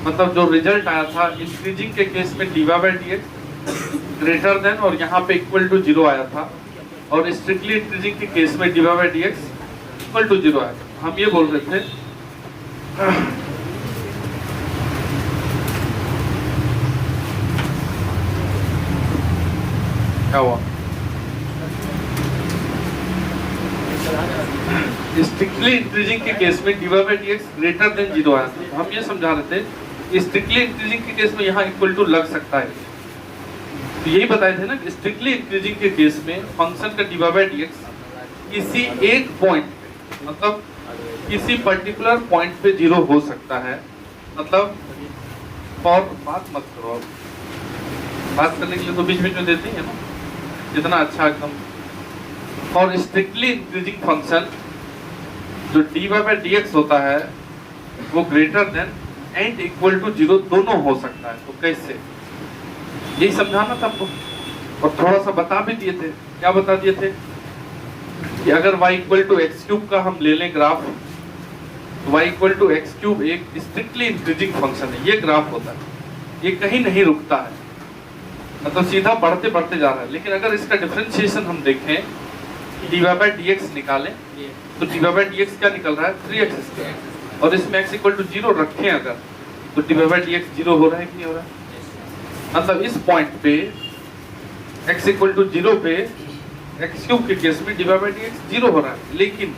मतलब जो रिजल्ट आया था इंक्रीजिंग के केस में dy by dx greater than और यहाँ पे इक्वल टू 0 आया था, और स्ट्रिक्टली इंक्रीजिंग के केस में dy by dx equal to 0 आया था। हम ये बोल रहे थे क्या हुआ, स्ट्रिक्टली इंक्रीजिंग के केस में dy by dx greater then 0 आया था। हम ये समझा रहे थे स्ट्रिक्टली इंक्रीजिंग के केस में यहाँ इक्वल टू लग सकता है, तो यही बताए थे ना कि स्ट्रिक्टली इंक्रीजिंग के केस में फंक्शन का dy बाई dx किसी एक पॉइंट पे, मतलब किसी पर्टिकुलर पॉइंट पे 0 हो सकता है। मतलब फॉर बात मत करो, बात करने के लिए तो बीच बीच में देते हैं ना, जितना अच्छा एकदम। फॉर स्ट्रिक्टली इंक्रीजिंग फंक्शन जो dy बाई dx होता है वो greater than and equal to 0 दोनों हो सकता है। तो कैसे, यही समझाना था आपको, और थोड़ा सा बता भी दिए थे। क्या बता दिए थे कि अगर y equal to x cube का हम ले लें ग्राफ, तो y equal to x cube एक स्ट्रिक्टली इंक्रीजिंग फंक्शन है। ये ग्राफ होता है, ये कहीं नहीं रुकता है, मतलब सीधा बढ़ते बढ़ते जा रहा है। लेकिन अगर इसका डिफरेंशिएशन हम देखें, dy बाई dx निकालें, तो dy बाई dx क्या निकल रहा है 3x², और इसमें x इक्वल टू 0 रखें अगर, तो dy बाई dx 0 हो रहा है कि नहीं हो रहा है। मतलब इस पॉइंट पे x इक्वल टू 0 पे एक्स क्यूब के केस में dy बाई dx 0 हो रहा है, लेकिन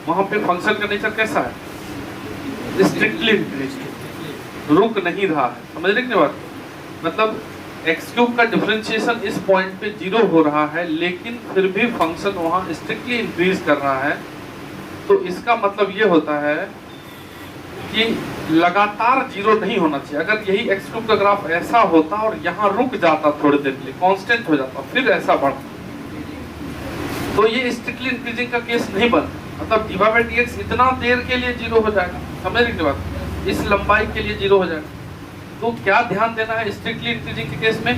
वहां पे फंक्शन का नेचर कैसा है, स्ट्रिक्टली इंक्रीजिंग, रुक नहीं रहा है। समझ रहे कि बात, मतलब एक्स क्यूब का डिफरेंशिएशन इस पॉइंट पे 0 हो रहा है, लेकिन फिर भी फंक्शन वहां स्ट्रिक्टली इंक्रीज कर रहा है। तो इसका मतलब ये होता है कि लगातार 0 नहीं होना चाहिए। अगर यही एक्स क्यूब का ग्राफ ऐसा होता और यहाँ रुक जाता थोड़ी देर के लिए, कांस्टेंट हो जाता, फिर ऐसा बढ़ता, तो ये स्ट्रिक्टली इंक्रीजिंग का केस नहीं बनता। मतलब dy बाई dx इतना देर के लिए 0 हो जाएगा, समझ रहे बात, इस लंबाई के लिए 0 हो जाएगा। तो क्या ध्यान देना है स्ट्रिक्टली इंक्रीजिंग के केस में,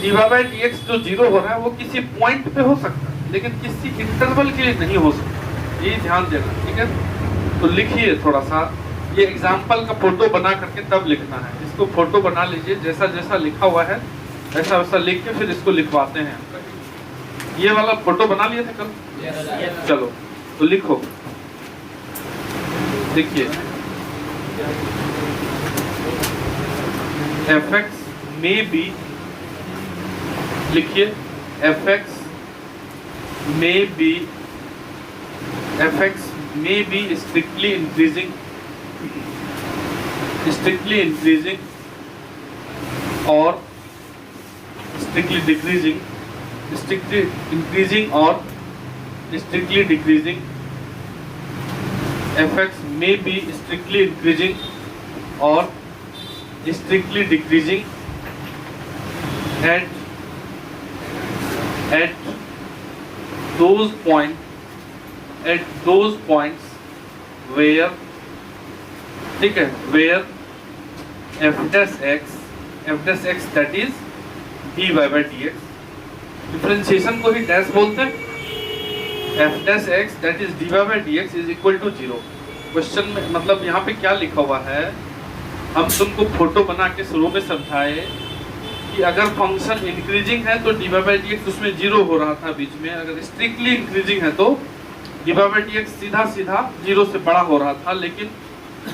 dy बाई dx जो 0 हो रहा है वो किसी पॉइंट पे हो सकता है, लेकिन किसी इंटरवल के लिए नहीं हो सकता। ये ध्यान देना, ठीक है। तो लिखिए थोड़ा सा, ये एग्जाम्पल का फोटो बना करके तब लिखना है। इसको फोटो बना लीजिए, जैसा जैसा लिखा हुआ है वैसा वैसा लिख के फिर इसको लिखवाते हैं। ये वाला फोटो बना लिए थे कल, चलो तो लिखो, देखिए fx may be, लिखिए fx may be strictly increasing or strictly decreasing, strictly increasing or strictly decreasing. fx may be strictly increasing or strictly decreasing at those points where, ठीक है, where f dash x that is dy by dx, differentiation को ही dash बोलते हैं, f dash x that is dy by dx is equal to 0। Question में मतलब यहाँ पे क्या लिखा हुआ है, हम तुमको फोटो बना के शुरू में समझाए कि अगर फंक्शन इंक्रीजिंग है तो dy बाई dx उसमें 0 हो रहा था बीच में, अगर स्ट्रिक्टली इंक्रीजिंग है तो dy बाई dx सीधा सीधा 0 से बड़ा हो रहा था। लेकिन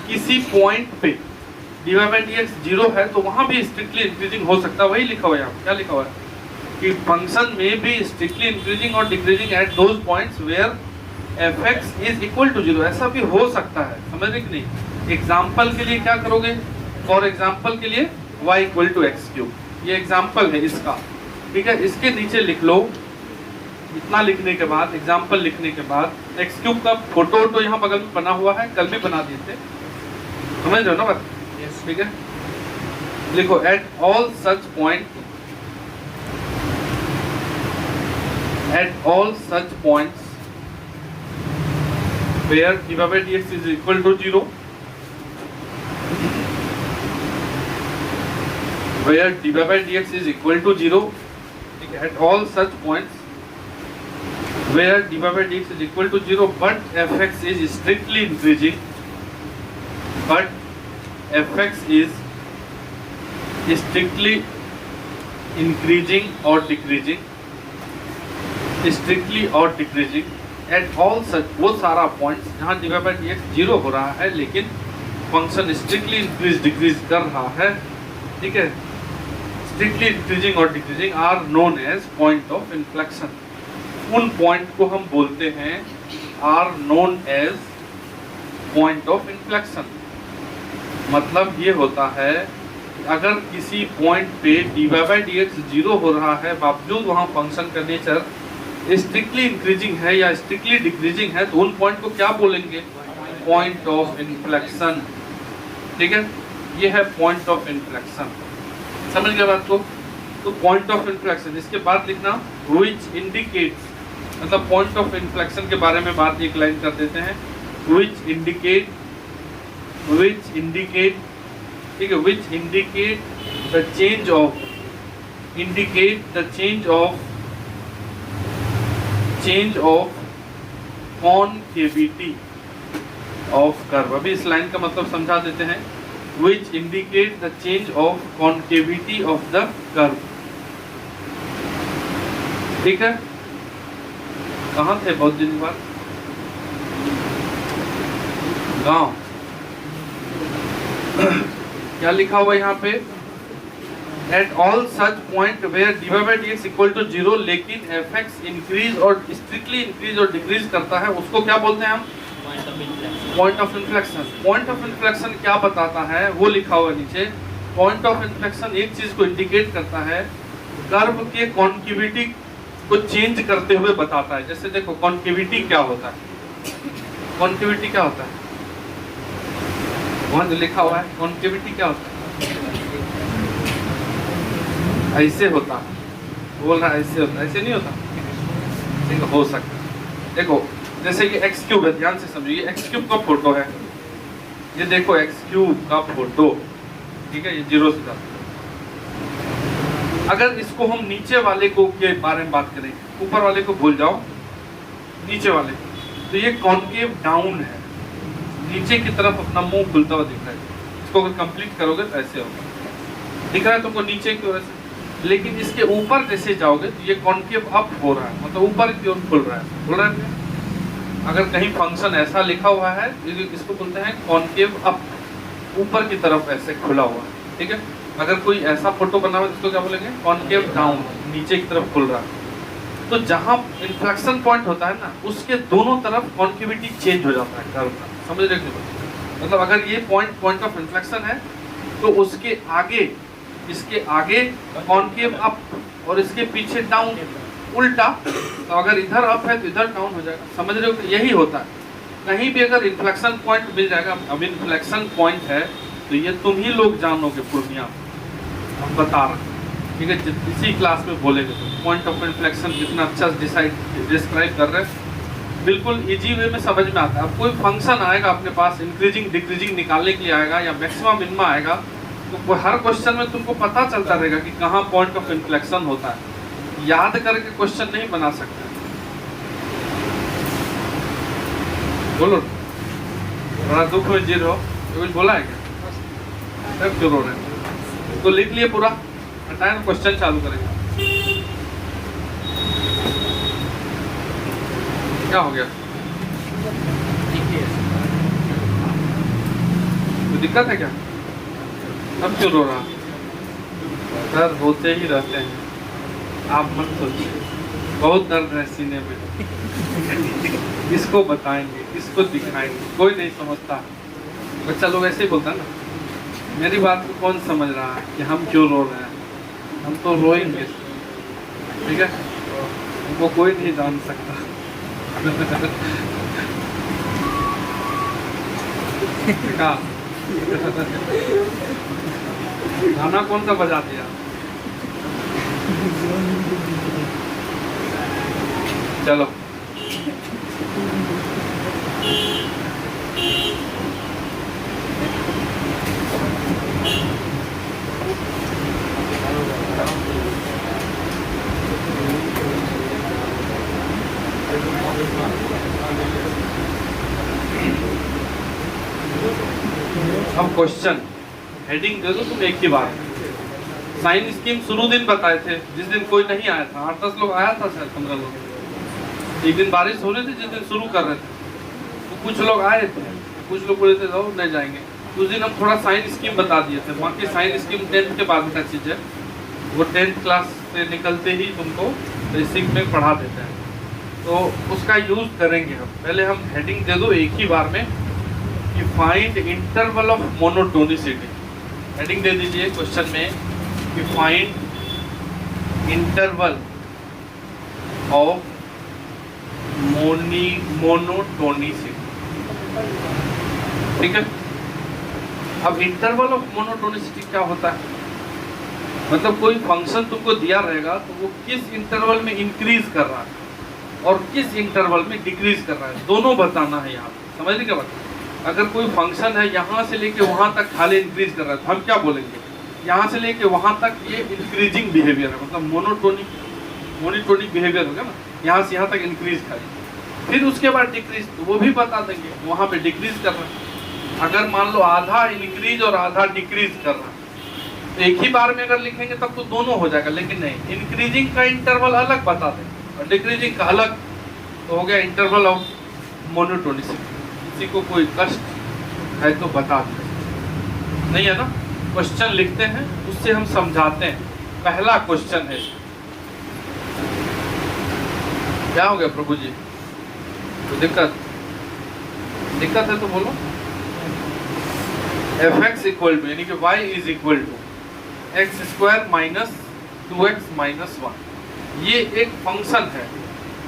किसी पॉइंट पे dy बाई dx 0 है तो वहां भी स्ट्रिक्टली इंक्रीजिंग हो सकता है। वही लिखा हुआ है, यहाँ क्या लिखा हुआ है कि फंक्शन में भी स्ट्रिक्टली इंक्रीजिंग और decreasing at those points where fx is equal to 0, ऐसा भी हो सकता है। समझ रहे कि नहीं। एग्जाम्पल के लिए क्या करोगे, फॉर एग्जाम्पल के लिए y equal to x cube, ये एग्जाम्पल है इसका, ठीक है। इसके नीचे लिख लो, इतना लिखने के बाद, एग्जाम्पल लिखने के बाद एक्स क्यूब का फोटो तो यहाँ बगल में बना हुआ है, कल भी बना दिए थे, समझ रहे हो ना बात, ठीक है। लिखो at all such points where dy by dx is equal to 0, where dy by dx is equal to 0, at all such points where dy by dx is equal to 0 but fx is strictly increasing, but fx is strictly increasing or decreasing, strictly और decreasing at all such, वो सारा points जहाँ dy by dx 0 हो रहा है लेकिन function strictly increase decrease कर रहा है, ठीक है, स्ट्रिक्टली इंक्रीजिंग और decreasing are known as point of inflection. उन पॉइंट को हम बोलते हैं are known as point of inflection. मतलब ये होता है अगर किसी पॉइंट पे dy by dx 0 हो रहा है बावजूद वहाँ फंक्शन का नेचर स्ट्रिक्टली इंक्रीजिंग है या स्ट्रिक्टली डिक्रीजिंग है, तो उन पॉइंट को क्या बोलेंगे? पॉइंट ऑफ इन्फ्लेक्शन, ठीक है। ये है पॉइंट ऑफ इन्फ्लेक्शन, समझ गए बात को? तो पॉइंट ऑफ इन्फ्लेक्शन, इसके बाद लिखना व्हिच इंडिकेट्स, मतलब पॉइंट ऑफ इन्फ्लेक्शन के बारे में बात एक लाइन कर देते हैं, व्हिच इंडिकेट, ठीक है, which indicate the change of, indicate the change of कॉनकेविटी of curve. अभी इस लाइन का मतलब समझा देते हैं, which indicate the change of concavity of the curve, ठीक है। कहाँ थे बहुत दिन बाद? गाँव। क्या लिखा हुआ यहाँ पे? At all such point where dy by dx equal to 0 लेकिन fx इंक्रीज और स्ट्रिक्टली इंक्रीज और डिक्रीज करता है, उसको क्या बोलते हैं हम? Point of inflection. Point of inflection क्या बताता है वो लिखा हुआ नीचे। पॉइंट ऑफ इन्फ्लेक्शन एक चीज को इंडिकेट करता है, कर्व के कॉन्केविटी को चेंज करते हुए बताता है। जैसे देखो कॉन्केविटी क्या होता है, कॉन्केविटी क्या होता है वहां जो लिखा हुआ है, कॉन्केविटी क्या होता है? ऐसे होता है, बोल रहा है ऐसे होता है, ऐसे नहीं होता, ठीक है, हो सकता है। देखो जैसे ये एक्स क्यूब है, ध्यान से समझिए, ये एक्स क्यूब का फोटो है, ये देखो एक्स क्यूब का फोटो, ठीक है, ये 0 से जाता है। अगर इसको हम नीचे वाले को के बारे में बात करें, ऊपर वाले को भूल जाओ, नीचे वाले, तो ये कॉन्केव डाउन है, नीचे की तरफ अपना मुंह खुलता हुआ दिख रहा है। इसको अगर कंप्लीट करोगे तो ऐसे होगा, दिख रहा है तुमको नीचे की ओर से। लेकिन इसके ऊपर जैसे जाओगे तो ये कॉन्केव अप हो रहा है, मतलब ऊपर की ओर खुल रहा है, खुल रहा है। अगर कहीं फंक्शन ऐसा लिखा हुआ है, इसको बोलते हैं कॉन्केव अप, ऊपर की तरफ ऐसे खुला हुआ है, ठीक है। अगर कोई ऐसा फोटो बना हुआ है इसको क्या बोलेंगे? कॉन्केव डाउन, नीचे की तरफ खुल रहा है। तो जहाँ इन्फ्लेक्शन पॉइंट होता है ना, उसके दोनों तरफ कॉन्केविटी चेंज हो जाता है कर्व का, समझ रहे हो? मतलब अगर ये पॉइंट ऑफ इन्फ्लेक्शन है तो उसके आगे, इसके आगे कॉन्केव अप और इसके पीछे डाउन, उल्टा। तो अगर इधर अप है तो इधर डाउन हो जाएगा, समझ रहे हो? यही होता है। कहीं भी अगर इन्फ्लेक्शन पॉइंट मिल जाएगा, अब इन्फ्लेक्शन पॉइंट है तो ये तुम ही लोग जानोगे पूर्णिया, हम बता रहे हैं, ठीक है। इसी क्लास में बोलेंगे तो पॉइंट ऑफ इन्फ्लेक्शन कितना अच्छा डिस्क्राइब कर रहे हैं, बिल्कुल इजी वे में समझ में आता है। अब कोई फंक्शन आएगा अपने पास, इंक्रीजिंग डिक्रीजिंग निकालने के लिए आएगा या मैक्सिमम मिनिमम आएगा, तो हर क्वेश्चन में तुमको पता चलता रहेगा कि कहाँ पॉइंट ऑफ इन्फ्लेक्शन होता है। याद करके क्वेश्चन नहीं बना सकते, बोलो। बड़ा दुख में जी रहे हो, कुछ बोला है क्या? तब क्यों रो रहे हैं? तो लिख लिए पूरा, हटाए क्वेश्चन चालू करेंगे। क्या हो गया? कोई दिक्कत है क्या? अब क्यों रो रहा? दर्द होते ही रहते हैं, आप मत सोचिए, बहुत दर्द है सीने में। किसको बताएंगे, किसको दिखाएंगे, कोई नहीं समझता। बच्चा लोग ऐसे ही बोलता है ना, मेरी बात को कौन समझ रहा है कि हम क्यों रो रहे हैं, हम तो रोएंगे, ठीक है, उनको कोई नहीं जान सकता। गाना कौन सा बजा दिया? चलो अब क्वेश्चन हेडिंग दे दो तुम एक ही बार। साइन स्कीम शुरू दिन बताए थे, जिस दिन कोई नहीं आया था, 8-10 लोग आया था, शायद 15 लोग। एक दिन बारिश हो रही थी जिस दिन शुरू कर रहे थे, तो कुछ लोग आए थे, कुछ लोग बोले थे जाओ नहीं जाएंगे। उस दिन हम थोड़ा साइन स्कीम बता दिए थे। बाकी साइन स्कीम 10th के बाद का चीज़ है, वो 10th क्लास से निकलते ही तुमको बेसिक में पढ़ा देते हैं, तो उसका यूज़ करेंगे हम। पहले हम हेडिंग दे दो एक ही बार में कि find interval of monotonicity. Heading दे दीजिए क्वेश्चन में कि फाइंड इंटरवल ऑफ मोनोटोनिसिटी। ठीक है। अब इंटरवल ऑफ मोनोटोनिसिटी क्या होता है? मतलब कोई फंक्शन तुमको दिया रहेगा तो वो किस इंटरवल में इंक्रीज कर रहा है और किस इंटरवल में डिक्रीज कर रहा है, दोनों बताना है यहाँ। समझ क्या बात? अगर कोई फंक्शन है यहाँ से लेके वहाँ तक खाली इंक्रीज कर रहा है तो हम क्या बोलेंगे? यहाँ से लेके वहाँ तक ये इंक्रीजिंग बिहेवियर है, मतलब मोनोटोनिक बिहेवियर होगा ना, यहाँ से यहाँ तक इंक्रीज खाली। फिर उसके बाद डिक्रीज, तो वो भी बता देंगे वहाँ पे डिक्रीज कर रहा है। अगर मान लो आधा इंक्रीज और आधा डिक्रीज कर रहा है, तो एक ही बार में अगर लिखेंगे तब तो दोनों हो जाएगा, लेकिन नहीं, इंक्रीजिंग का इंटरवल अलग बता दें और डिक्रीजिंग का अलग, तो हो गया इंटरवल ऑफ मोनोटोनिसिटी। किसी को कोई कष्ट है तो बता दें, नहीं है ना? क्वेश्चन लिखते हैं उससे हम समझाते हैं। पहला क्वेश्चन है, क्या हो गया प्रभु जी? तो दिक्कत है तो बोलो। fx इक्वल टू यानी कि y is equal to x square minus 2x minus 1। ये एक फंक्शन है,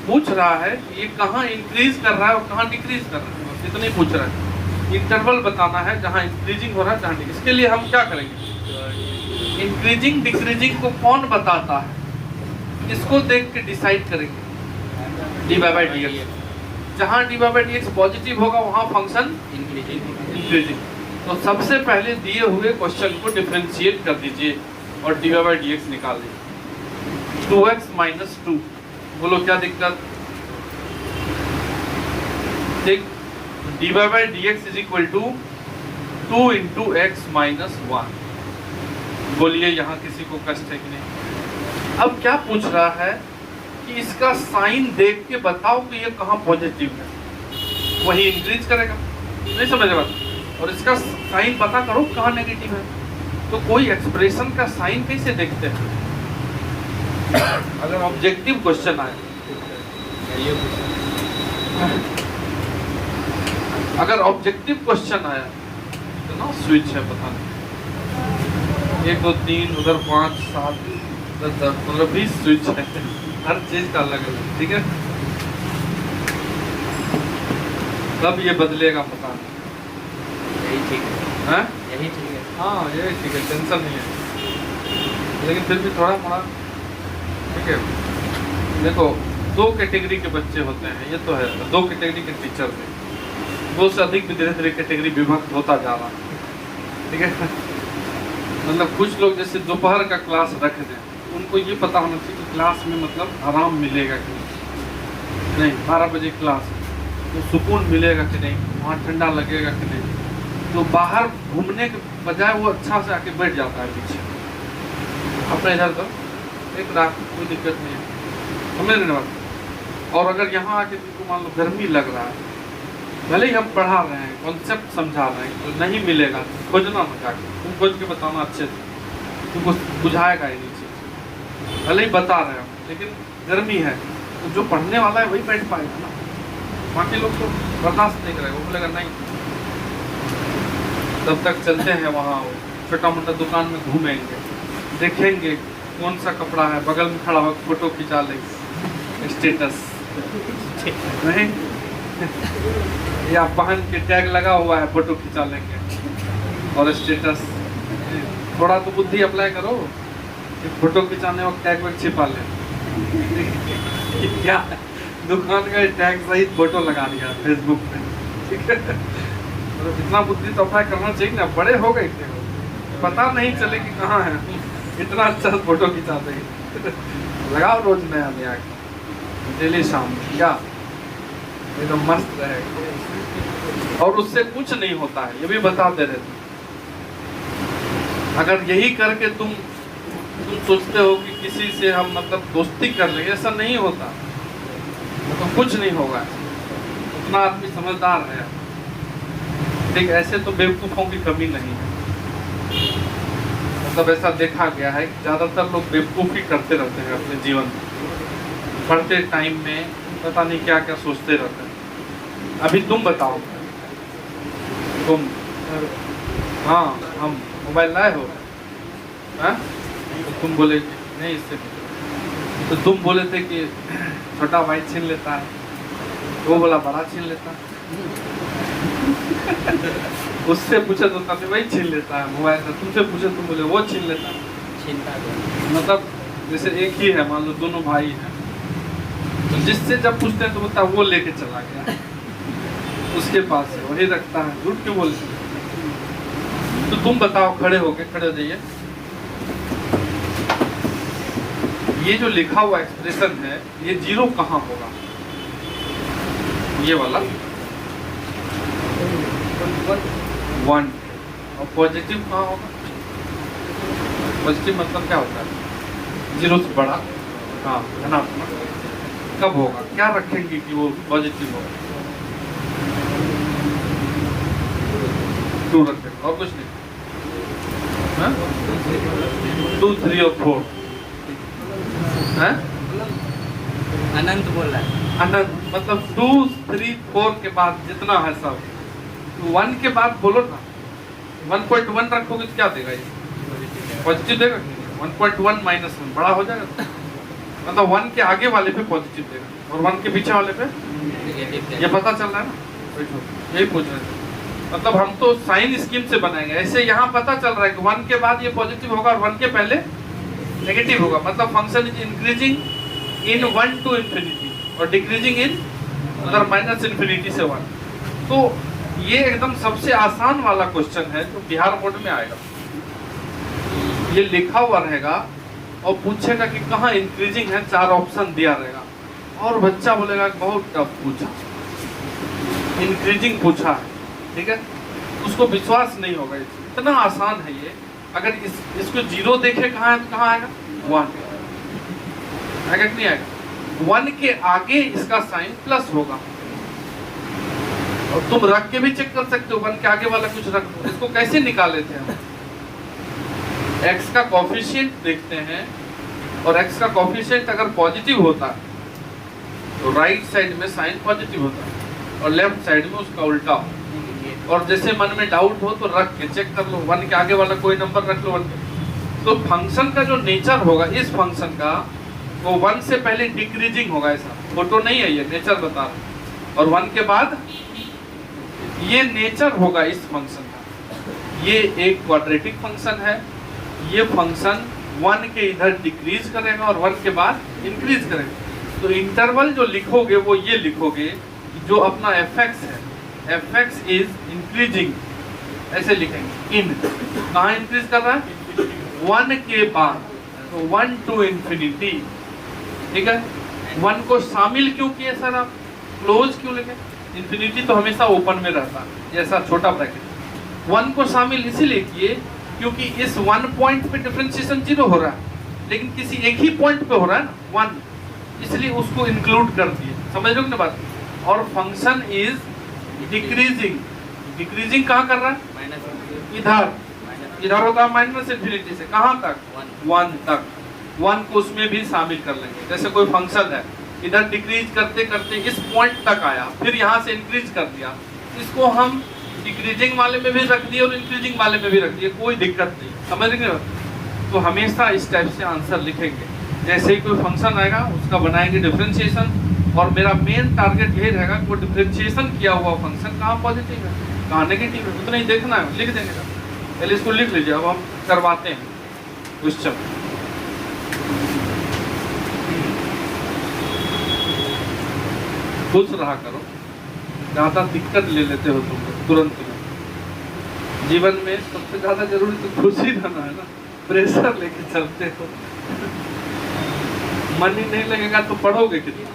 पूछ रहा है कि ये कहाँ इंक्रीज कर रहा है और कहाँ डिक्रीज कर रहा है, बस इतना ही पूछ रहा है। इंटरवल बताना है जहाँ इंक्रीजिंग हो रहा है, जहाँ। इसके लिए हम क्या करेंगे? इंक्रीजिंग डिक्रीजिंग को कौन बताता है, इसको देख के डिसाइड करेंगे। डी बाई डी एक्स, जहाँ D by D x positive होगा वहाँ फंक्शन इंक्रीजिंग। तो सबसे पहले दिए हुए क्वेश्चन को डिफरेंशिएट कर दीजिए और डी बाई डी एक्स निकाल दीजिए। 2x माइनस 2, बोलो क्या दिक्कत? ठीक, D by D X is equal to 2 into x minus 1। बोलिए यहाँ किसी को कष्ट है कि नहीं? अब क्या पूछ रहा है कि इसका साइन देख के बताओ कि ये कहाँ पॉजिटिव है, वही इंक्रीज करेगा। नहीं समझ बात? और इसका साइन पता करो कहाँ नेगेटिव है। तो कोई एक्सप्रेशन का साइन कैसे देखते हैं? अगर ऑब्जेक्टिव क्वेश्चन आए, अगर ऑब्जेक्टिव क्वेश्चन आया तो ना स्विच है, पता नहीं 1 2 3 उधर 5 7 10 मतलब 20 स्विच है, हर चीज का अलग अलग। ठीक है, तब ये बदलेगा, पता नहीं। यही ठीक है, हाँ यही ठीक है। हाँ यही ठीक है, टेंशन नहीं है, लेकिन फिर भी थोड़ा थोड़ा ठीक है। देखो 2 कैटेगरी के बच्चे होते हैं, ये तो है, 2 कैटेगरी के टीचर थे, 2 से अधिक भी धीरे धीरे कैटेगरी विभक्त होता जा रहा है। ठीक है, मतलब कुछ लोग जैसे दोपहर का क्लास रख दें, उनको ये पता होना चाहिए कि क्लास में मतलब आराम मिलेगा कि नहीं, 12 बजे क्लास तो सुकून मिलेगा कि नहीं, वहाँ ठंडा लगेगा कि नहीं। तो बाहर घूमने के बजाय वो अच्छा से आके बैठ जाता है पीछे अपने इधर, तो एक रात कोई दिक्कत नहीं है, समझ रहे बात। और अगर यहाँ आके तुमको मान लो गर्मी लग रहा है, भले ही हम पढ़ा रहे हैं, कॉन्सेप्ट समझा रहे हैं, तो नहीं मिलेगा तो खोजना मत जाके, तुम खोज के बताना अच्छे से, तुमको बुझाएगा ही नहीं चीज़। भले ही बता रहे हैं लेकिन गर्मी है, तो जो पढ़ने वाला है वही बैठ पाएगा ना, बाकी लोग तो बर्दाश्त नहीं करेगा, वो बोलेगा नहीं। तब तक चलते हैं वहाँ छोटा मोटा दुकान में घूमेंगे, देखेंगे कौन सा कपड़ा है, बगल में खड़ा हो फोटो खिंचा लेंगे, स्टेटस नहीं, या पहन के टैग लगा हुआ है फोटो खिंचा लेंगे और स्टेटस। थोड़ा तो बुद्धि अप्लाई करो कि फोटो खिंचाने वक्त टैग वैग छिपा ले, क्या दुकान का टैग सहित फोटो लगा दिया फेसबुक पे। ठीक है, तो इतना बुद्धि तो अप्लाई करना चाहिए ना, बड़े हो गए थे, पता नहीं चले कि कहाँ है, इतना अच्छा फोटो खिंचा देंगे। लगाओ रोज नया नया डेली शाम क्या एकदम मस्त रहेगा, और उससे कुछ नहीं होता है, ये भी बता दे रहे थे। अगर यही करके तुम सोचते हो कि किसी से हम मतलब दोस्ती कर लेंगे, ऐसा नहीं होता, तो कुछ नहीं होगा। उतना आदमी समझदार है, ठीक। ऐसे तो बेवकूफ़ों की कमी नहीं है, मतलब ऐसा देखा गया है कि ज़्यादातर लोग बेवकूफ़ी करते रहते हैं अपने जीवन में, पढ़ते टाइम में पता नहीं क्या क्या सोचते रहते हैं। अभी तुम बताओ, तुम हाँ हम मोबाइल लाए हो, हाँ तो तुम बोले नहीं इससे, तो तुम बोले थे कि छोटा भाई छीन लेता है, वो बोला बड़ा छीन लेता है। उससे पूछे तो तभी वही छीन लेता है मोबाइल से, तुमसे पूछे तुम बोले वो छीन लेता है। छीनता है। मतलब जैसे एक ही है, मान लो दोनों भाई हैं, तो जिससे जब पूछते हैं तो बोलता वो लेके चला गया, उसके पास है वही रखता है, झूठ क्यों बोलते हैं? तो तुम बताओ, खड़े हो जाइए। ये जो लिखा हुआ एक्सप्रेशन है, ये जीरो कहाँ होगा? ये वाला 1, और पॉजिटिव कहाँ होगा? पॉजिटिव मतलब क्या होता है? जीरो से बड़ा, हाँ धनात्मक। कब होगा? क्या रखेंगे कि वो पॉजिटिव होगा? 2 रखेंगे और कुछ नहीं। 2, 3 और 4 है? अनंत बोल रहा है। अनंत मतलब 2, 3, 4 के बाद जितना है सब, 1 के बाद बोलो ना। 1.1 रखोगे तो क्या देगा ये? पॉजिटिव देगा। 1.1 माइनस 1 बड़ा हो जाएगा, मतलब 1 के आगे वाले पे पॉजिटिव देगा और 1 के पीछे वाले पे ये पता चल रहा है ना? यही पूछ रहे थे। मतलब हम तो साइन स्कीम से बनाएंगे, ऐसे यहाँ पता चल रहा है कि 1 के बाद ये पॉजिटिव होगा और 1 के पहले नेगेटिव होगा। मतलब function is increasing in 1 to infinity और डिक्रीजिंग इन अगर माइनस इन्फिनिटी से 1। तो ये एकदम सबसे आसान वाला क्वेश्चन है जो बिहार बोर्ड में आएगा। ये लिखा हुआ रहेगा और पूछेगा कि कहाँ इंक्रीजिंग है, 4 ऑप्शन दिया रहेगा और बच्चा बोलेगा बहुत टफ पूछा, इंक्रीजिंग पूछा है, ठीक है। उसको विश्वास नहीं होगा, इतना आसान है ये। अगर इसको जीरो देखे कहाँ है तो कहाँ आएगा? 1 आएगा कि नहीं आएगा? 1 के आगे इसका साइन प्लस होगा और तुम रख के भी चेक कर सकते हो, 1 के आगे वाला कुछ रख दो। इसको कैसे निकाले थे हम? x का कोफिशिएंट देखते हैं और x का कोफिशिएंट अगर पॉजिटिव होता है तो राइट साइड में साइन पॉजिटिव होता है और लेफ्ट साइड में उसका उल्टा हो। और जैसे मन में डाउट हो तो रख के चेक कर लो, 1 के आगे वाला कोई नंबर रख लो 1 के। तो फंक्शन का जो नेचर होगा इस फंक्शन का, वो 1 से पहले डिक्रीजिंग होगा। ऐसा फोटो नहीं है, ये नेचर बता रहा। और 1 के बाद ये नेचर होगा इस फंक्शन का। ये एक क्वाड्रेटिक फंक्शन है, ये फंक्शन 1 के इधर डिक्रीज करेगा और 1 के बाद इंक्रीज करेगा। तो इंटरवल जो लिखोगे वो ये लिखोगे, जो अपना fx है, fx इज इंक्रीजिंग, ऐसे लिखेंगे। इन कहाँ इंक्रीज कर रहा है? 1 के बाद, तो 1 to infinity, ठीक है। 1 को शामिल क्यों किए सर आप? क्लोज क्यों लिखे? इंफिनिटी तो हमेशा ओपन में रहता है, जैसा छोटा ब्रैकेट। 1 को शामिल इसीलिए किए क्योंकि इस 1 पॉइंट पे डिफरेंशिएशन 0 हो रहा है, लेकिन किसी एक ही पॉइंट पे हो रहा है ना 1, इसलिए उसको इंक्लूड कर दिए। समझ लो ना बात? और फंक्शन इज डिक्रीजिंग, डिक्रीजिंग कहाँ कर रहा है? इधर, इधर होगा माइनस इन्फिनिटी से कहाँ तक? 1 तक। 1 को उसमें भी शामिल कर लेंगे। जैसे कोई फंक्शन है, इधर डिक्रीज करते करते इस पॉइंट तक आया, फिर यहाँ से इंक्रीज कर दिया, इसको हम डिक्रीजिंग वाले में भी रख दिए और इंक्रीजिंग वाले में भी रख दिए, कोई दिक्कत नहीं। समझ रहे? तो हमेशा इस टाइप से आंसर लिखेंगे। जैसे ही कोई फंक्शन आएगा उसका बनाएंगे डिफरेंशिएशन, और मेरा मेन टारगेट यही रहेगा कि वो डिफरेंशिएशन किया हुआ फंक्शन कहाँ पॉजिटिव है कहाँ नेगेटिव है, उतना ही देखना है, लिख देंगे। पहले इसको लिख लीजिए, अब हम करवाते हैं क्वेश्चन। खुश रहा करो, ज़्यादा दिक्कत ले लेते हो तुम लोग तुरंत में। जीवन में सबसे ज़्यादा जरूरी तो खुशी रहना है ना, प्रेशर लेके चलते हो। मन ही नहीं लगेगा तो पढ़ोगे कितना?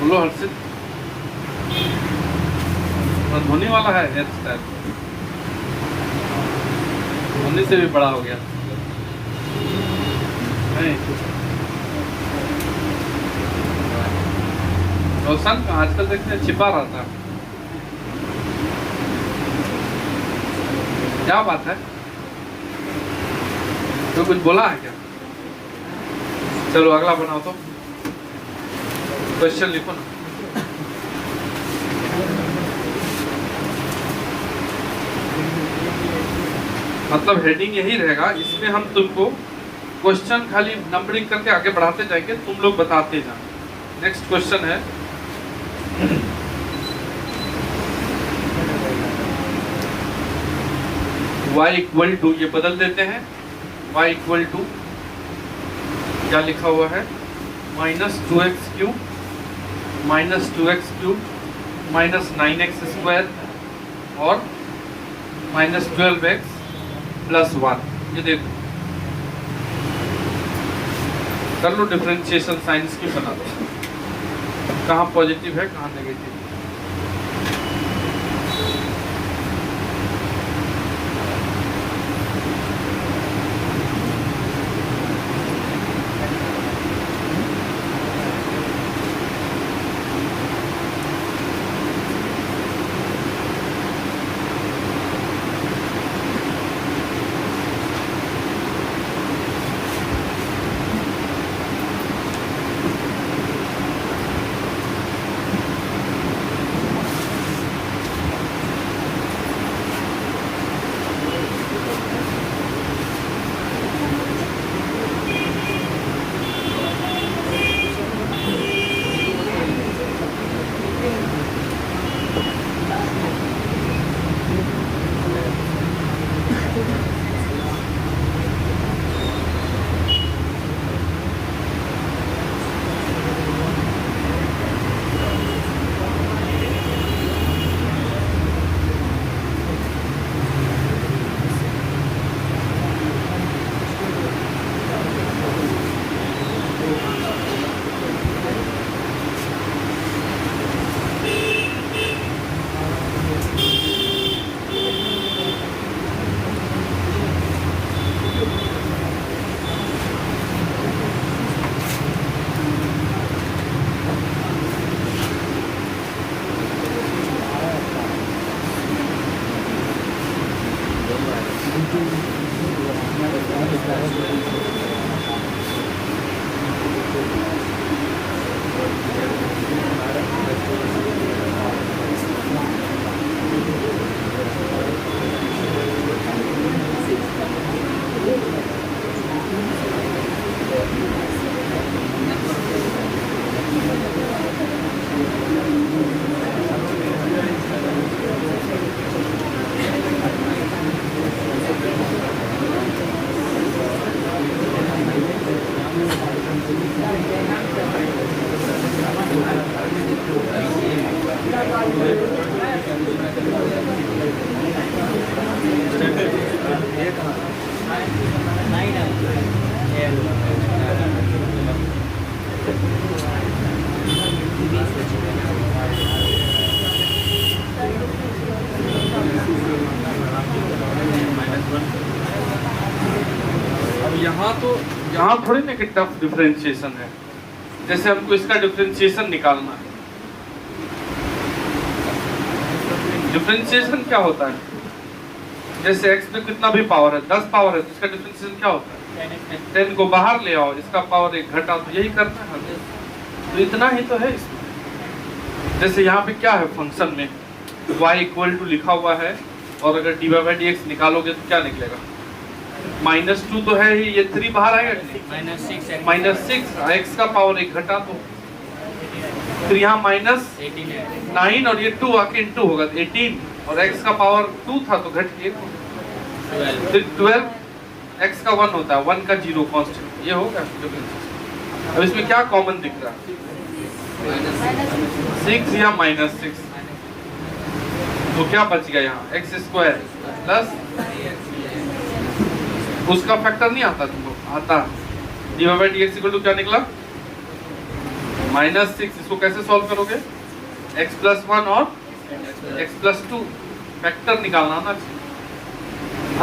बोलो हर्षित। धोनी वाला है हेयर स्टाइल, धोनी से भी बड़ा हो गया नहीं। रोशन का आजकल देखते छिपा रहता है, क्या बात है? तो कुछ बोला है क्या? चलो अगला बनाओ तो, क्वेश्चन लिखो ना। मतलब हेडिंग यही रहेगा, इसमें हम तुमको क्वेश्चन खाली नंबरिंग करके आगे बढ़ाते जाएंगे, तुम लोग बताते जाओ। नेक्स्ट क्वेश्चन है y इक्वल टू, ये बदल देते हैं, y इक्वल टू क्या लिखा हुआ है, -2x³ -2x³ -9x² और -12x + 1। ये देखो कर लो डिफरेंशिएशन, साइंस की बना दो, कहाँ पॉजिटिव है कहाँ नेगेटिव। यहाँ थोड़ी ना कि टफ डिफरेंशिएशन है, जैसे हमको इसका डिफरेंशिएशन निकालना है। डिफरेंशिएशन क्या होता है, जैसे x में कितना भी पावर है, 10 पावर है, तो इसका डिफरेंशिएशन क्या होता है, 10 को बाहर ले आओ, इसका पावर 1 घटा, तो यही करना है हमें। तो इतना ही तो है इसमें। जैसे यहाँ पे क्या है फंक्शन में, y इक्वल टू लिखा हुआ है, और अगर dy/dx निकालोगे तो क्या निकलेगा, -2 तो है ही, ये 3 बाहर आएगा -6, x का पावर 1 घटा दो, फिर यहाँ -9 और ये 2 आके इंटू होगा 18, और x का पावर 2 था तो घट के 1 होगा, फिर 12, x का 1 होता है, 1 का 0 कांस्टेंट, ये होगा। अब इसमें क्या कॉमन दिख रहा है, 6 या -6, तो क्या बच गया यहाँ, x² प्लस उसका फैक्टर नहीं आता तुमको, आता dy/dx इक्वल टू क्या निकला, -6 इसको कैसे सॉल्व करोगे? x+1 और x+2 फैक्टर निकालना ना।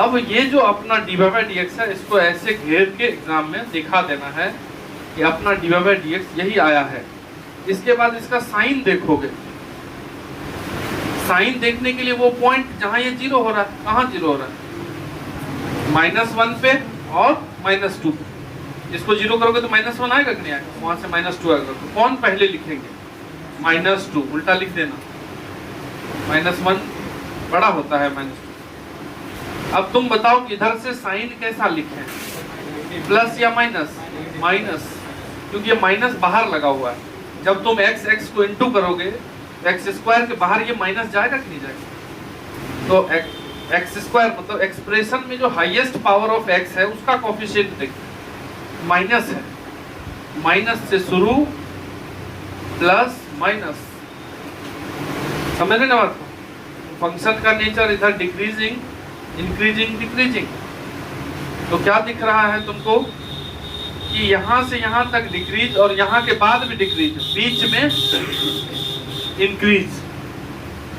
अब ये जो अपना dy/dx है इसको ऐसे घेर के एग्जाम में दिखा देना है कि अपना dy/dx यही आया है। इसके बाद इसका साइन देखोगे। साइन देखने के लिए वो पॉइंट जहां ये 0 हो रहा है, कहां 0 हो रहा है? -1 पे और -2। इसको 0 करोगे तो -1 आएगा कि नहीं आएगा? वहां से -2 आएगा। तो कौन पहले लिखेंगे? -2 उल्टा लिख देना। -1 बड़ा होता है -2। अब तुम बताओ कि इधर से साइन कैसा लिखें, प्लस या माइनस? माइनस, क्योंकि ये माइनस बाहर लगा हुआ है। जब तुम x को इंटू करोगे तो x² के बाहर ये माइनस जाएगा कि नहीं जाएगा? तो x² मतलब एक्सप्रेशन में जो हाईएस्ट पावर ऑफ x है उसका कोफिशिएंट देखो, माइनस है। माइनस से शुरू, प्लस माइनस। समझ रहे ना बात को? फंक्शन का नेचर इधर डिक्रीजिंग, इंक्रीजिंग, डिक्रीजिंग। तो क्या दिख रहा है तुमको कि यहां से यहां तक डिक्रीज और यहां के बाद भी डिक्रीज, बीच में इंक्रीज।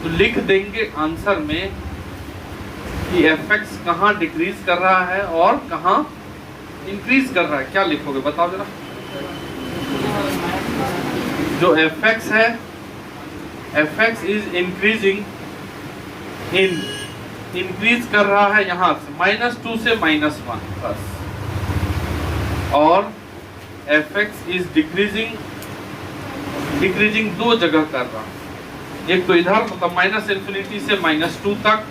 तो लिख देंगे आंसर में कि fx कहां डिक्रीज कर रहा है और कहां इंक्रीज कर रहा है। क्या लिखोगे बताओ जरा? जो fx है, fx is increasing in, increase कर रहा है यहां से -2 से -1 बस। और fx इज डिक्रीजिंग, डिक्रीजिंग दो जगह कर रहा है। एक तो इधर मतलब -∞ से -2 तक,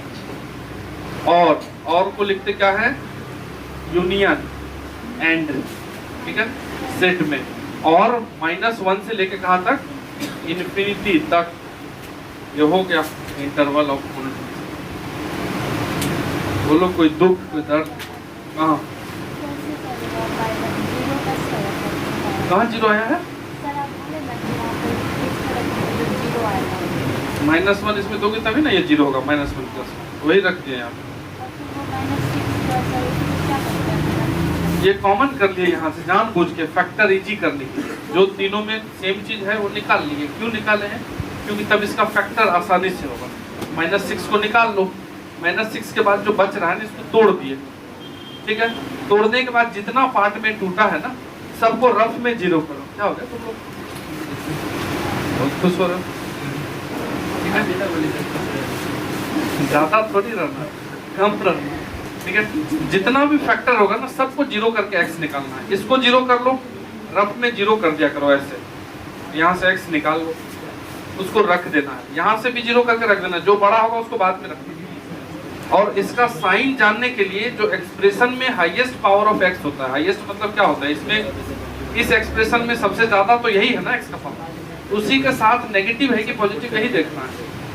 और को लिखते क्या है? यूनियन, एंड, ठीक है, सेट में। और -1 से लेके कहां तक? इन्फिनिटी तक। ये हो गया इंटरवल ऑफ मोमेंट। बोलो कोई दुख, कोई दर्द? कहाँ कहाँ 0 आया है? -1 इसमें दोगे तभी ना ये 0 होगा। -1 वही रख दिए यहाँ। ये कॉमन कर लिए यहाँ से जानबूझ के, फैक्टर इजी करने के लिए। जो तीनों में सेम चीज है वो निकाल लिए। क्यों निकाले हैं? क्योंकि तब इसका फैक्टर आसानी से होगा। -6 को निकाल लो, -6 के बाद जो बच रहा है ना इसको तोड़ दिए, ठीक है। तोड़ने के बाद जितना पार्ट में टूटा है ना सबको रफ में 0 करो। क्या हो गया तुम लोग? बहुत खुश हो रहे हो, ठीक है। ज्यादा थोड़ी रहना, कम रहना, ठीक है। जितना भी फैक्टर होगा ना सबको 0 करके x निकालना है। इसको 0 कर लो, रफ में 0 कर दिया करो ऐसे। यहाँ से x निकाल लो, उसको रख देना है। यहाँ से भी 0 करके रख देना, जो बड़ा होगा उसको बाद में रख देना। और इसका साइन जानने के लिए जो एक्सप्रेशन में हाईएस्ट पावर ऑफ x होता है, हाईएस्ट मतलब क्या होता है? इसमें इस एक्सप्रेशन में सबसे ज्यादा तो यही है ना x का पावर। उसी के साथ नेगेटिव है कि पॉजिटिव, यही देखना है।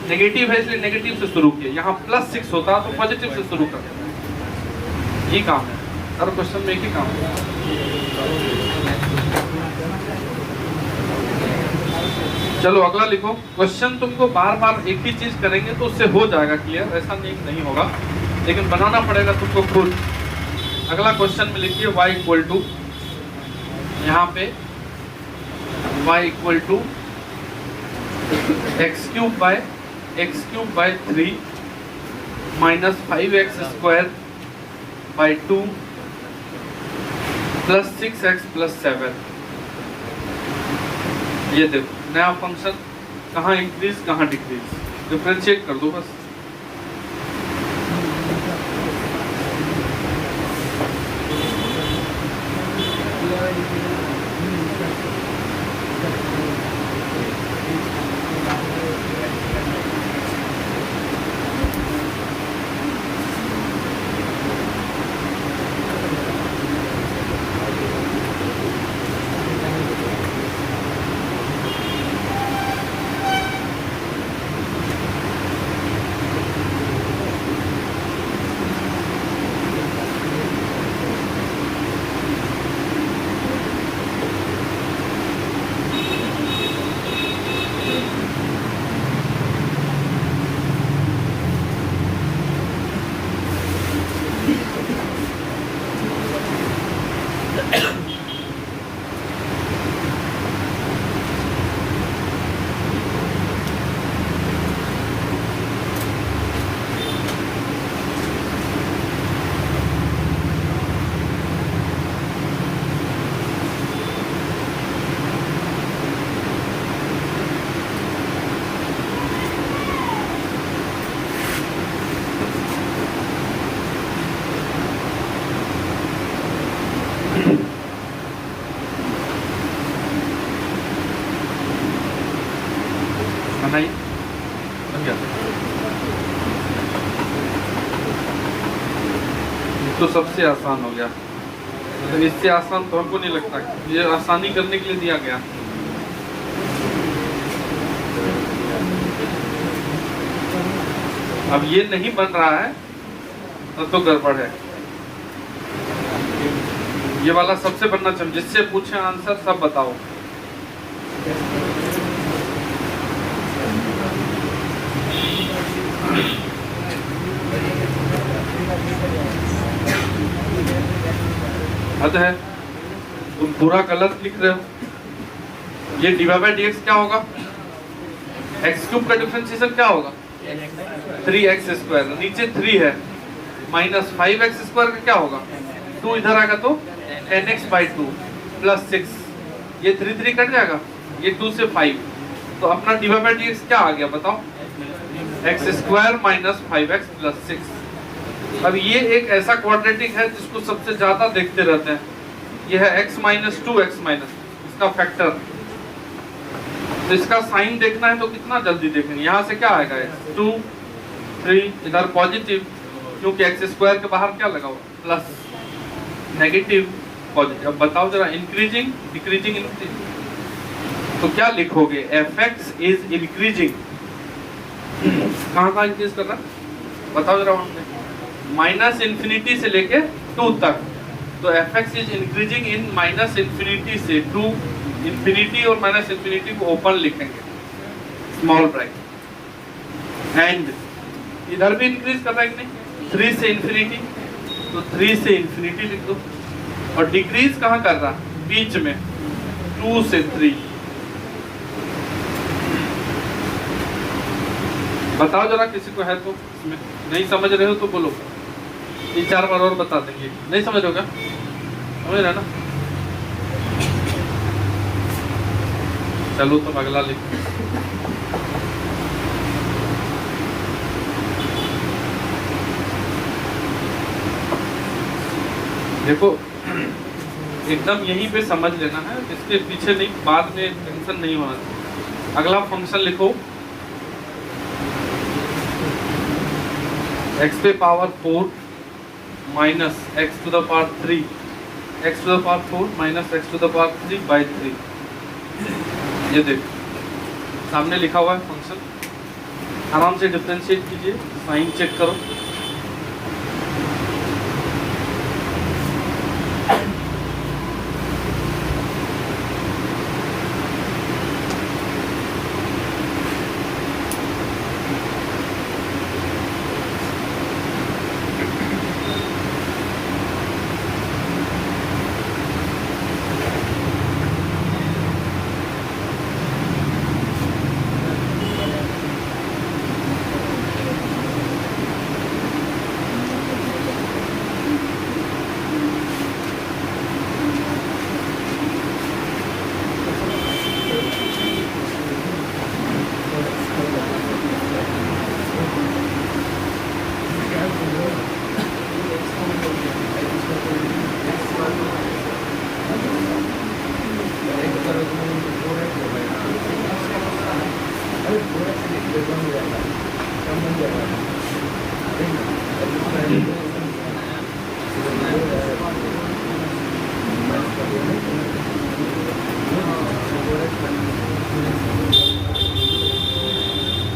नेगेटिव है इसलिए नेगेटिव से शुरू किया। यहाँ +6 होता तो पॉजिटिव से शुरू कर देना। यही काम है, हर क्वेश्चन में एक ही काम है। चलो अगला लिखो। क्वेश्चन तुमको बार बार एक ही चीज करेंगे तो उससे हो जाएगा क्लियर, ऐसा नहीं होगा, लेकिन बनाना पड़ेगा तुमको खुद। अगला क्वेश्चन में लिखिए y इक्वल टू, यहाँ पे y equal to x³/3 -5x²/2 + 6x+7। ये देखो नया फंक्शन, कहाँ इंक्रीज कहाँ डिक्रीज, डिफरेंशिएट कर दो बस। बनाइए, बन गया। ये तो सबसे आसान हो गया, मतलब इससे आसान तो हमको नहीं लगता, ये आसानी करने के लिए दिया गया। अब ये नहीं बन रहा है तो गड़बड़ है। ये वाला सबसे बनना चाहिए, जिससे पूछे आंसर सब बताओ। हद है, तुम पूरा गलत लिख रहे हो। ये डिवाइड बाय dx क्या होगा? x क्यूब का डिफरेंशिएशन क्या होगा? 3x स्क्वायर, नीचे 3 है, माइनस 5x स्क्वायर का क्या होगा? 2 इधर आएगा तो 10x बाई 2 प्लस 6, ये 3 कट जाएगा, ये 2 से 5, तो अपना डिवाइड बाय dx क्या आ गया बताओ? x square minus 5x plus 6। अब ये एक ऐसा क्वाड्रेटिक है जिसको सबसे ज्यादा देखते रहते हैं, ये है x माइनस 2x माइनस, इसका फैक्टर। तो इसका साइन देखना है तो कितना जल्दी देखेंगे, यहाँ से क्या आएगा? 2 3, इधर पॉजिटिव, क्योंकि एक्स स्क्वायर के बाहर क्या लगा हुआ? Plus, negative, positive. अब बताओ जरा, इंक्रीजिंग डिक्रीजिंग, तो क्या लिखोगे? F x is increasing. कहाँ इंक्रीज कर रहा है बताओ जरा, माइनस इन्फिनिटी से लेके 2 तक, तो F x is increasing in minus infinity से 2 इंफिनिटी, और माइनस इन्फिनिटी को ओपन लिखेंगे, स्मॉल ब्रैकेट। एंड इधर भी इंक्रीज कर रहा है कि नहीं? 3 से इन्फिनिटी, तो 3 से इन्फिनिटी लिख दो। और डिक्रीज कहाँ कर रहा? बीच में, 2 से 3। बताओ जरा, किसी को है तो इसमें नहीं समझ रहे हो तो बोलो, 3-4 बार और बता देंगे। नहीं समझ रहे हो क्या? समझ रहे ना? चलो तो अगला लिख। देखो एकदम यहीं पे समझ लेना है, इसके पीछे नहीं, बाद में टेंशन नहीं होना चाहिए। अगला फंक्शन लिखो, x पे power 4 minus x to the power 3, x to the power 4 minus x to the power 3 by 3। ये देखो सामने लिखा हुआ है फंक्शन, आराम से डिफरेंशिएट कीजिए, साइन चेक करो।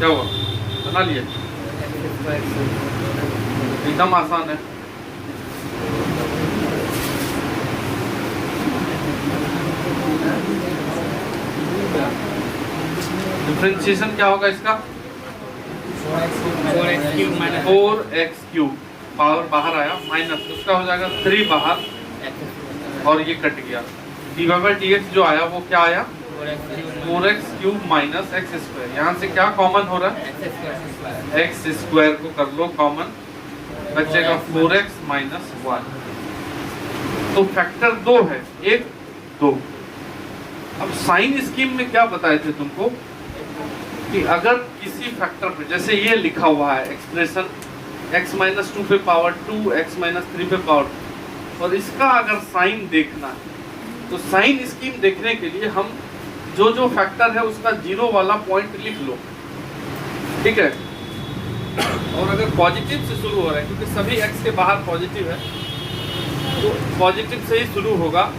क्या हुआ? बना लिए? एकदम आसान है। डिफरेंशिएशन क्या होगा इसका? 4x क्यूब, पावर बाहर आया, माइनस उसका हो जाएगा 3 बाहर, और ये कट गया। डिवाइड बाय dx जो आया वो क्या आया? 4x cube minus x square. यहाँ से क्या कॉमन हो रहा है? एक्स स्क्वायर को कर लो कॉमन, बचेगा 4x माइनस 1। तो फैक्टर 2 है, 1 2। अब साइन स्कीम में क्या बताए थे तुमको कि अगर किसी फैक्टर पे, जैसे ये लिखा हुआ है एक्सप्रेशन x माइनस 2 पे पावर 2, x माइनस 3 पे पावर 2, और इसका अगर साइन देखना है तो साइन स्कीम देखने के लिए हम जो फैक्टर है उसका 0 वाला पॉइंट लिख लो। ठीक है। और अगर पॉजिटिव से शुरू हो रहा है, क्योंकि सभी x के बाहर पॉजिटिव है, तो पॉजिटिव से ही शुरू होगा।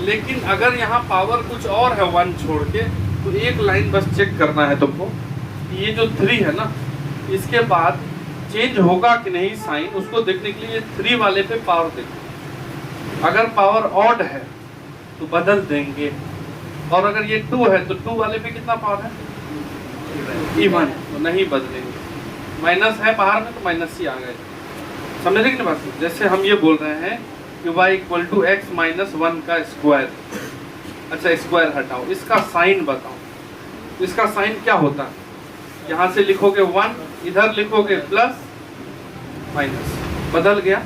लेकिन अगर यहाँ पावर कुछ और है 1 छोड़ के, तो एक लाइन बस चेक करना है तुमको, ये जो 3 है ना, इसके बाद चेंज होगा कि नहीं साइन, उसको देखने के लिए 3 वाले पे पावर देखो। अगर पावर ऑड है तो बदल देंगे, और अगर ये 2 है तो 2 वाले पे कितना पावर है, इवन, तो नहीं बदलेंगे। माइनस है बाहर में तो माइनस ही आ गए। समझ रहे कि नहीं बात? जैसे हम ये बोल रहे हैं कि y equal to x minus 1 का स्क्वायर। अच्छा, स्क्वायर हटाओ, इसका साइन बताओ। इसका साइन क्या होता है? यहाँ से लिखोगे 1, इधर लिखोगे प्लस माइनस, बदल गया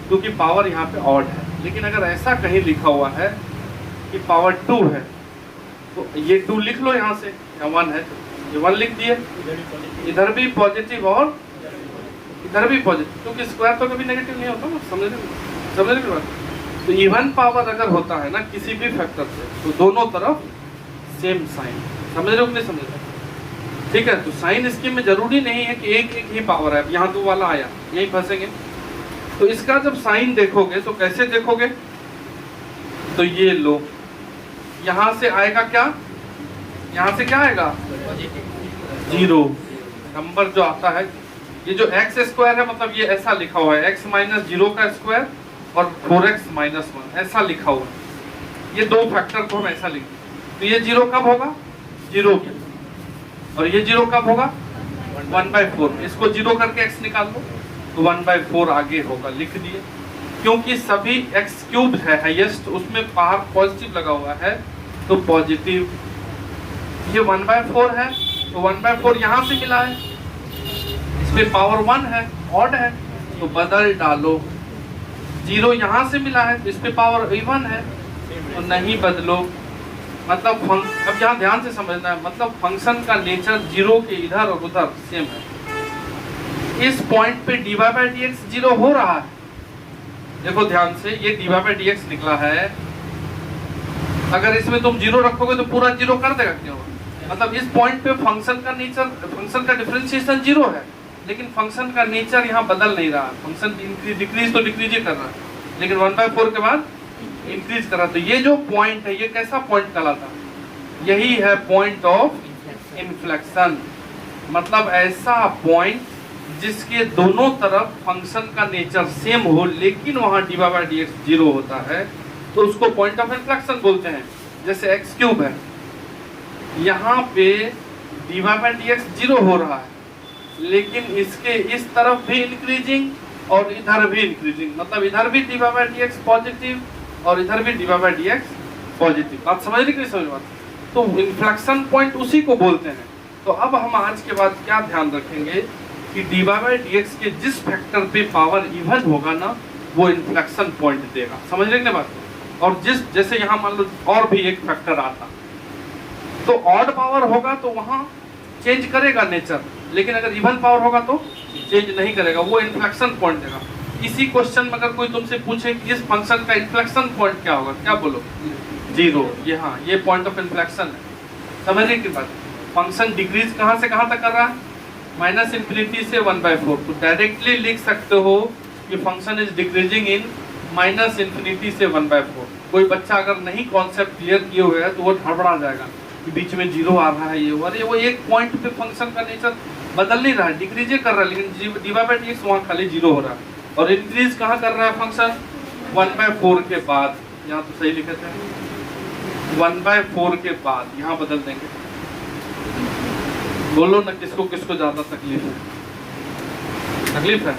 क्योंकि पावर यहाँ पे ऑड है। लेकिन अगर ऐसा कहीं लिखा हुआ है कि पावर 2 है, तो ये 2 लिख लो यहाँ से, या 1 है तो ये 1 लिख दिए, इधर भी पॉजिटिव और इधर भी पॉजिटिव, क्योंकि स्क्वायर तो कभी नेगेटिव नहीं होता ना। समझ रहे बात? तो इवन पावर अगर होता है ना किसी भी फैक्टर से, तो दोनों तरफ सेम साइन। समझ रहे हो कि नहीं समझ रहे? ठीक है। तो साइन स्कीम में जरूरी नहीं है कि एक ही पावर है। यहाँ 2 वाला आया, यहीं फंसेंगे। तो इसका जब साइन देखोगे तो कैसे देखोगे? तो ये लो, यहाँ से आएगा क्या, यहाँ से क्या आएगा, 0 नंबर जो आता है। ये जो एक्स स्क्वायर है, मतलब ये ऐसा लिखा हुआ है x माइनस 0 का स्क्वायर और 4x माइनस 1, ऐसा लिखा हुआ है। ये 2 फैक्टर को हम ऐसा लिखेंगे। तो ये 0 कब होगा, 0 के, और ये 0 कब होगा, 1/4। इसको 0 करके x निकाल लो तो 1/4 आगे होगा, लिख दिए। क्योंकि सभी x क्यूब है हाईएस्ट, उसमें बाहर पॉजिटिव लगा हुआ है, तो पॉजिटिव। ये 1/4 है, तो 1/4 यहाँ से मिला है, इसमें पावर 1 है, ऑड है, तो बदल डालो। 0 यहाँ से मिला है, इस पे पावर इवन है, तो नहीं बदलो। मतलब अब यहाँ ध्यान से समझना है, मतलब फंक्शन का नेचर 0 के इधर और उधर सेम है। इस पॉइंट पे dy/dx 0 हो रहा है। देखो ध्यान से, ये dy/dx निकला है। अगर इसमें तुम 0 रखोगे तो पूरा 0 कर देगा, क्यों? मतलब इस पॉइंट पे फंक्शन का नेचर, फंक्शन का डिफरेंशिएशन 0 है, लेकिन फंक्शन का नेचर यहाँ बदल नहीं रहा। फंक्शन डिक्रीज तो डिक्रीज ही कर रहा है, लेकिन 1/4 के बाद इंक्रीज कर रहा। तो ये जो पॉइंट है, ये कैसा पॉइंट कहलाता है? यही है पॉइंट ऑफ इन्फ्लेक्शन। मतलब ऐसा पॉइंट जिसके दोनों तरफ फंक्शन का नेचर सेम हो, लेकिन वहाँ dy/dx 0 होता है, तो उसको पॉइंट ऑफ इन्फ्लेक्शन बोलते हैं। जैसे x क्यूब है, यहाँ पे dy/dx 0 हो रहा है, लेकिन इसके इस तरफ भी इंक्रीजिंग और इधर भी इंक्रीजिंग, मतलब इधर भी dy/dx पॉजिटिव और इधर भी dy/dx पॉजिटिव। आप समझ रहे कि समझ बात? तो इन्फ्लेक्शन पॉइंट उसी को बोलते हैं। तो अब हम आज के बाद क्या ध्यान रखेंगे कि dy/dx के जिस फैक्टर पे पावर इवन होगा ना, वो इन्फ्लेक्शन पॉइंट देगा। समझ रहे हैं बात? और जैसे यहाँ मान लो और भी एक फैक्टर आता, तो ऑड पावर होगा तो वहाँ चेंज करेगा नेचर, लेकिन अगर इवन पावर होगा तो चेंज नहीं करेगा, वो इन्फ्लेक्शन पॉइंट देगा। इसी क्वेश्चन में अगर कोई तुमसे पूछे कि इस फंक्शन का इन्फ्लेक्शन पॉइंट क्या होगा, क्या बोलो? 0। ये हाँ, ये पॉइंट ऑफ इन्फ्लेक्शन है। समझने की बात? फंक्शन डिक्रीज कहाँ से कहाँ तक कर रहा है, -∞ से 1/4। तो डायरेक्टली लिख सकते हो कि फंक्शन इज डिक्रीजिंग इन -∞ से 1/4। कोई बच्चा अगर नहीं कॉन्सेप्ट क्लियर किए हुए है तो वो हड़बड़ा जाएगा कि बीच में 0 आ रहा है, ये अरे वो एक पॉइंट पे फंक्शन का नेचर बदल नहीं रहा है, डिक्रीज कर रहा है, लेकिन dy/dx वहाँ खाली 0 हो रहा है। और इंक्रीज कहाँ कर रहा है फंक्शन? 1/4 के बाद। यहाँ तो सही लिखे थे, 1/4 के बाद यहाँ बदल देंगे। बोलो ना, किसको किसको ज्यादा तकलीफ है?